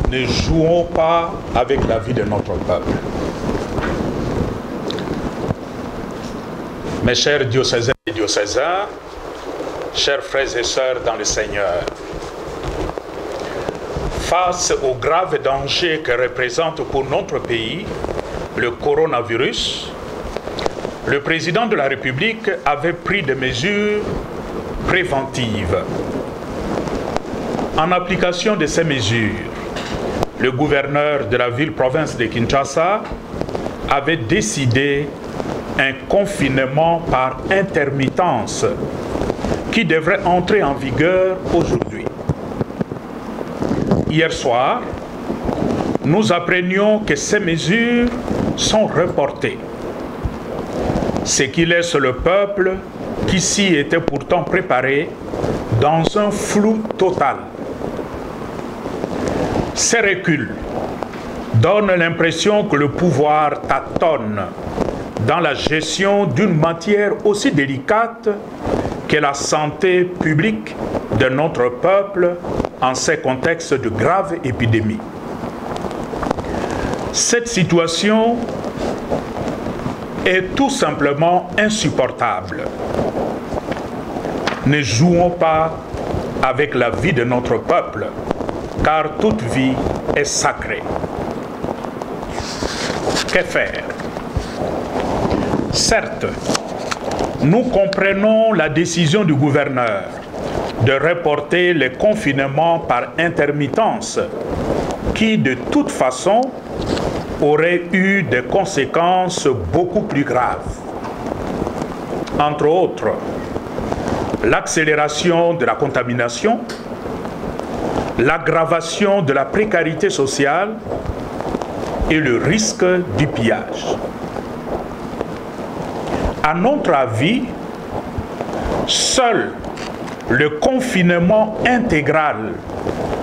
Ne jouons pas avec la vie de notre peuple. Mes chers diocésains et diocésains, chers frères et sœurs dans le Seigneur, face au grave danger que représente pour notre pays le coronavirus, le président de la République avait pris des mesures préventives. En application de ces mesures, le gouverneur de la ville-province de Kinshasa avait décidé un confinement par intermittence qui devrait entrer en vigueur aujourd'hui. Hier soir, nous apprenions que ces mesures sont reportées, ce qui laisse le peuple, qui s'y était pourtant préparé, dans un flou total. Ces reculs donnent l'impression que le pouvoir tâtonne dans la gestion d'une matière aussi délicate que la santé publique de notre peuple en ces contextes de graves épidémies. Cette situation est tout simplement insupportable. Ne jouons pas avec la vie de notre peuple, car toute vie est sacrée. Que faire? Certes, nous comprenons la décision du gouverneur de reporter les confinements par intermittence qui, de toute façon, auraient eu des conséquences beaucoup plus graves. Entre autres, l'accélération de la contamination, l'aggravation de la précarité sociale et le risque du pillage. À notre avis, seul le confinement intégral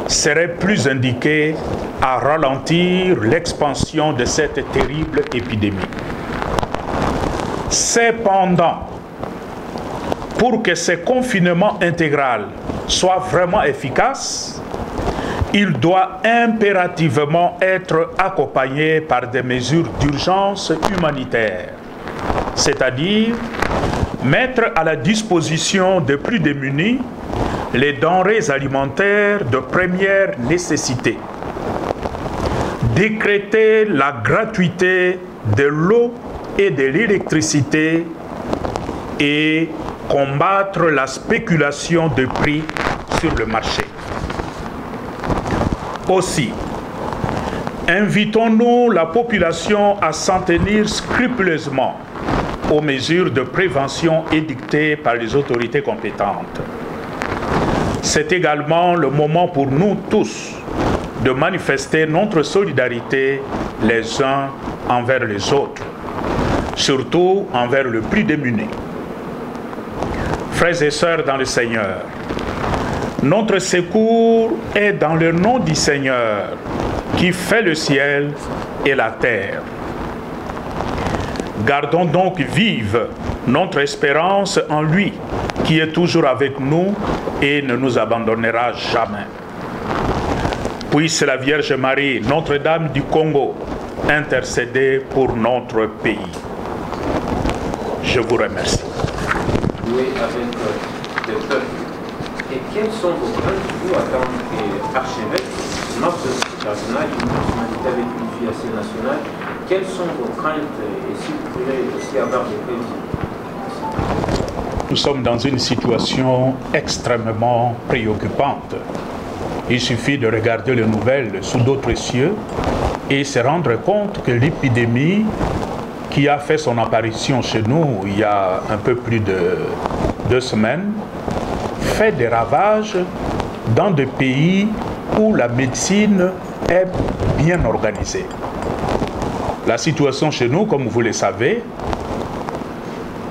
serait plus indiqué à ralentir l'expansion de cette terrible épidémie. Cependant, pour que ce confinement intégral soit vraiment efficace, il doit impérativement être accompagné par des mesures d'urgence humanitaire, c'est-à-dire mettre à la disposition des plus démunis les denrées alimentaires de première nécessité, décréter la gratuité de l'eau et de l'électricité et combattre la spéculation de prix sur le marché. Aussi, invitons-nous la population à s'en tenir scrupuleusement aux mesures de prévention édictées par les autorités compétentes. C'est également le moment pour nous tous de manifester notre solidarité les uns envers les autres, surtout envers le plus démuni. Frères et sœurs dans le Seigneur, notre secours est dans le nom du Seigneur qui fait le ciel et la terre. Gardons donc vive notre espérance en lui, qui est toujours avec nous et ne nous abandonnera jamais. Puisse la Vierge Marie, Notre-Dame du Congo, intercéder pour notre pays. Je vous remercie. Jouer avec le peuple. Et quels sont vos craintes, vous, en tant qu'archevêque, notre cardinal, une personnalité avec une vie assez nationale, quelles sont vos craintes et si vous pouvez aussi avoir des prévisions? Nous sommes dans une situation extrêmement préoccupante. Il suffit de regarder les nouvelles sous d'autres cieux et se rendre compte que l'épidémie qui a fait son apparition chez nous il y a un peu plus de 2 semaines fait des ravages dans des pays où la médecine est bien organisée. La situation chez nous, comme vous le savez,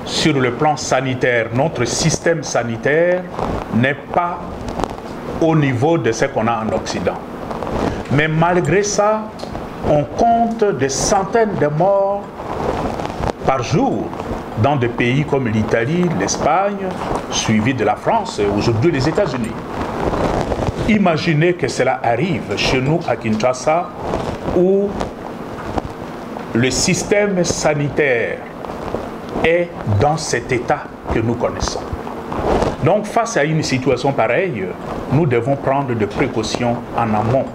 sur le plan sanitaire, notre système sanitaire n'est pas au niveau de ce qu'on a en Occident. Mais malgré ça, on compte des centaines de morts par jour dans des pays comme l'Italie, l'Espagne, suivi de la France et aujourd'hui les États-Unis. Imaginez que cela arrive chez nous à Kinshasa, où le système sanitaire est dans cet état que nous connaissons. Donc, face à une situation pareille, nous devons prendre des précautions en amont.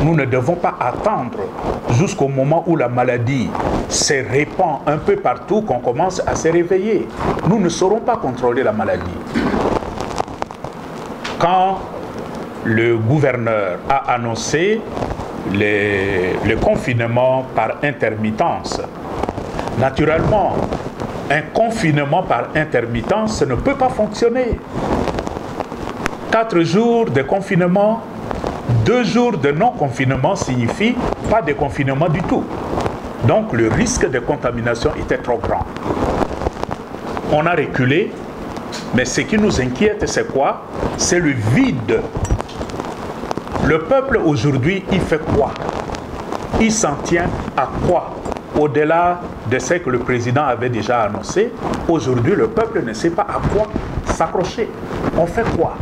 Nous ne devons pas attendre jusqu'au moment où la maladie se répand un peu partout qu'on commence à se réveiller. Nous ne saurons pas contrôler la maladie. Quand le gouverneur a annoncé le confinement par intermittence, naturellement, un confinement par intermittence ne peut pas fonctionner. 4 jours de confinement, 2 jours de non-confinement signifie pas de confinement du tout. Donc le risque de contamination était trop grand. On a reculé, mais ce qui nous inquiète, c'est quoi? C'est le vide. Le peuple aujourd'hui, il fait quoi? Il s'en tient à quoi? Au-delà de ce que le président avait déjà annoncé, aujourd'hui, le peuple ne sait pas à quoi s'accrocher. On fait quoi?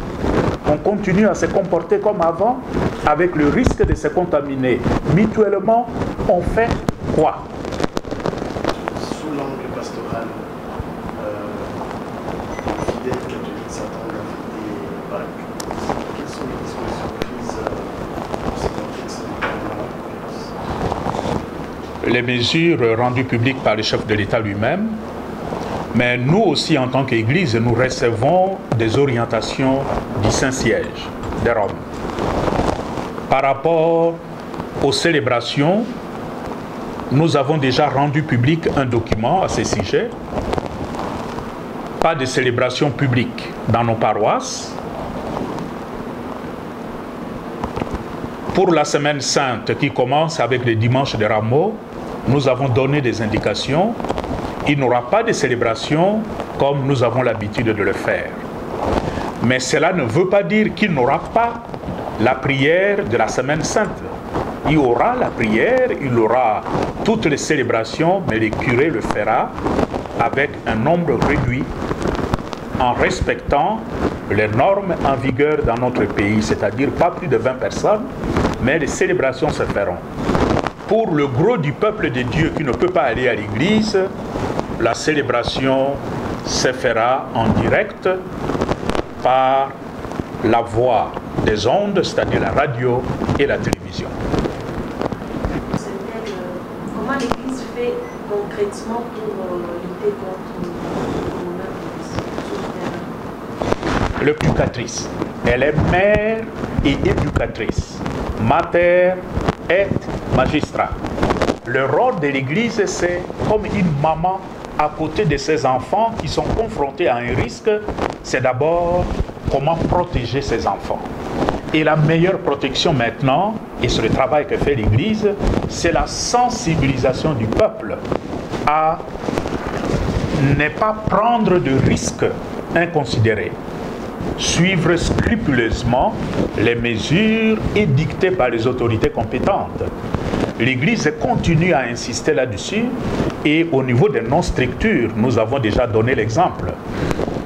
On continue à se comporter comme avant, avec le risque de se contaminer mutuellement. On fait quoi? Sous l'angle pastoral, les fidèles catholiques s'attendent à fêter Pâques. Quelles sont les dispositions prises pour ce contexte de les mesures rendues publiques par le chef de l'État lui-même, mais nous aussi, en tant qu'Église, nous recevons des orientations du Saint-Siège de Rome. Par rapport aux célébrations, nous avons déjà rendu public un document à ce sujet. Pas de célébration publique dans nos paroisses. Pour la Semaine Sainte qui commence avec le dimanche de Rameaux, nous avons donné des indications. Il n'y aura pas de célébration comme nous avons l'habitude de le faire. Mais cela ne veut pas dire qu'il n'y aura pas la prière de la Semaine Sainte. Il y aura la prière, il y aura toutes les célébrations, mais le curé le fera avec un nombre réduit, en respectant les normes en vigueur dans notre pays, c'est-à-dire pas plus de 20 personnes, mais les célébrations se feront. Pour le gros du peuple de Dieu qui ne peut pas aller à l'église, la célébration se fera en direct par la voie des ondes, c'est-à-dire la radio et la télévision. Comment l'Église fait concrètement pour lutter contre le L'éducatrice. Elle est mère et éducatrice. Mater et magistrat. Le rôle de l'Église, c'est comme une maman à côté de ses enfants qui sont confrontés à un risque. C'est d'abord comment protéger ses enfants. Et la meilleure protection maintenant, et c'est le travail que fait l'Église, c'est la sensibilisation du peuple à ne pas prendre de risques inconsidérés. Suivre scrupuleusement les mesures édictées par les autorités compétentes. L'Église continue à insister là-dessus et au niveau de nos structures, nous avons déjà donné l'exemple.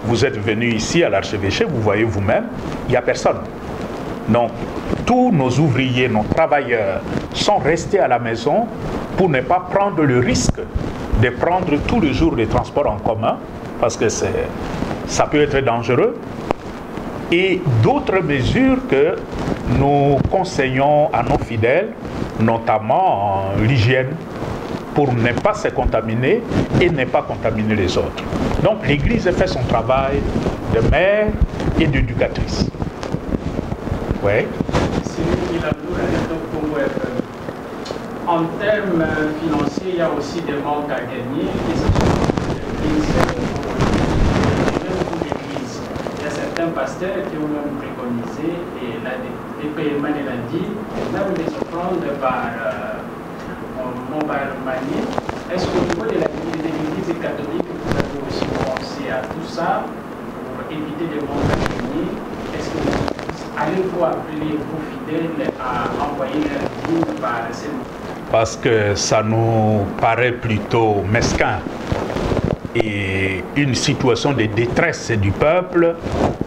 Vous êtes venu ici à l'archevêché, vous voyez vous-même, il n'y a personne. Donc, tous nos ouvriers, nos travailleurs sont restés à la maison pour ne pas prendre le risque de prendre tous les jours les transports en commun, parce que ça peut être dangereux. Et d'autres mesures que nous conseillons à nos fidèles, notamment l'hygiène, pour ne pas se contaminer et ne pas contaminer les autres. Donc l'Église fait son travail de mère et d'éducatrice. Oui. En termes financiers, il y a aussi des manques à gagner, et ce sont l'Église. Il y a certains pasteurs qui ont même préconisé les paiements de la dîme, même les offrandes par mobile money. Est-ce qu'au niveau de l'Église catholique, vous avez aussi pensé à tout ça pour éviter des manques à gagner? Est-ce que allez-vous appeler vos fidèles à envoyer leur dîme par ces... Parce que ça nous paraît plutôt mesquin et une situation de détresse du peuple,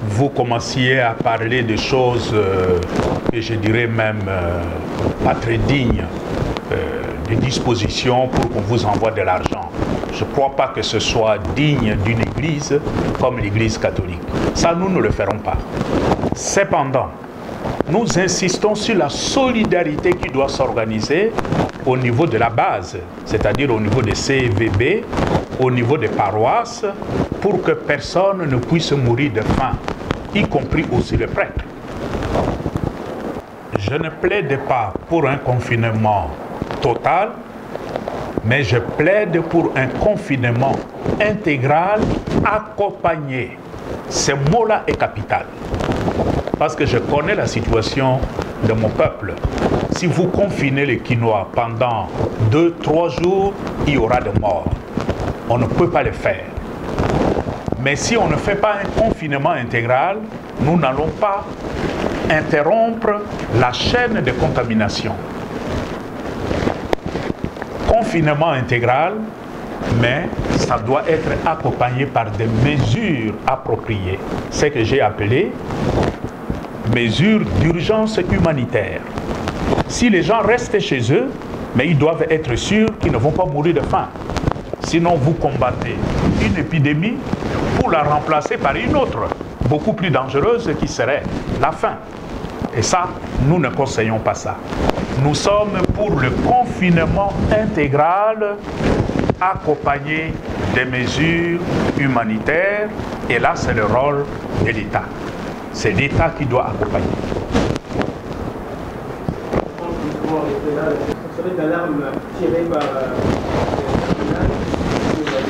vous commenciez à parler de choses que je dirais même pas très dignes, des dispositions pour qu'on vous envoie de l'argent. Je ne crois pas que ce soit digne d'une église comme l'église catholique. Ça, nous ne le ferons pas. Cependant, nous insistons sur la solidarité qui doit s'organiser au niveau de la base, c'est-à-dire au niveau des CVB, au niveau des paroisses, pour que personne ne puisse mourir de faim, y compris aussi les prêtres. Je ne plaide pas pour un confinement total, mais je plaide pour un confinement intégral accompagné. Ce mot-là est capital. Parce que je connais la situation de mon peuple. Si vous confinez les Quinois pendant 2-3 jours, il y aura des morts. On ne peut pas le faire. Mais si on ne fait pas un confinement intégral, nous n'allons pas interrompre la chaîne de contamination. Confinement intégral, mais ça doit être accompagné par des mesures appropriées. Ce que j'ai appelé mesures d'urgence humanitaire. Si les gens restent chez eux, mais ils doivent être sûrs qu'ils ne vont pas mourir de faim. Sinon, vous combattez une épidémie pour la remplacer par une autre, beaucoup plus dangereuse, qui serait la faim. Et ça, nous ne conseillons pas ça. Nous sommes pour le confinement intégral accompagné des mesures humanitaires. Et là, c'est le rôle de l'État. C'est l'État qui doit accompagner. Ce serait d'alarme tirée par les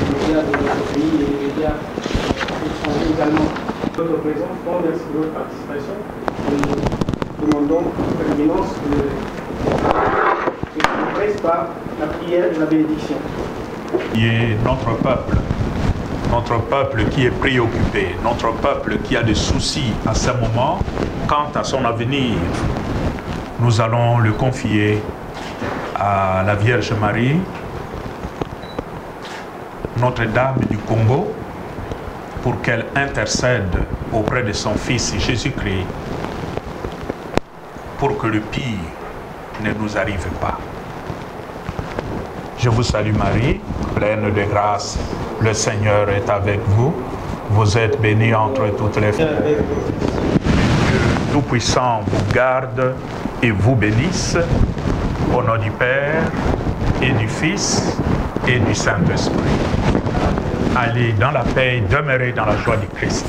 médias de notre pays et les médias étrangers également. Notre présence, merci de votre participation. Nous demandons à l'éminence de se presse par la prière de la bénédiction. Qui est notre peuple qui est préoccupé, notre peuple qui a des soucis à ce moment quant à son avenir. Nous allons le confier à la Vierge Marie, Notre-Dame du Congo, pour qu'elle intercède auprès de son Fils Jésus-Christ, pour que le pire ne nous arrive pas. Je vous salue Marie, pleine de grâce, le Seigneur est avec vous. Vous êtes bénie entre toutes les femmes. Dieu Tout-Puissant vous garde et vous bénisse. Au nom du Père et du Fils et du Saint-Esprit. Allez dans la paix, demeurez dans la joie du Christ.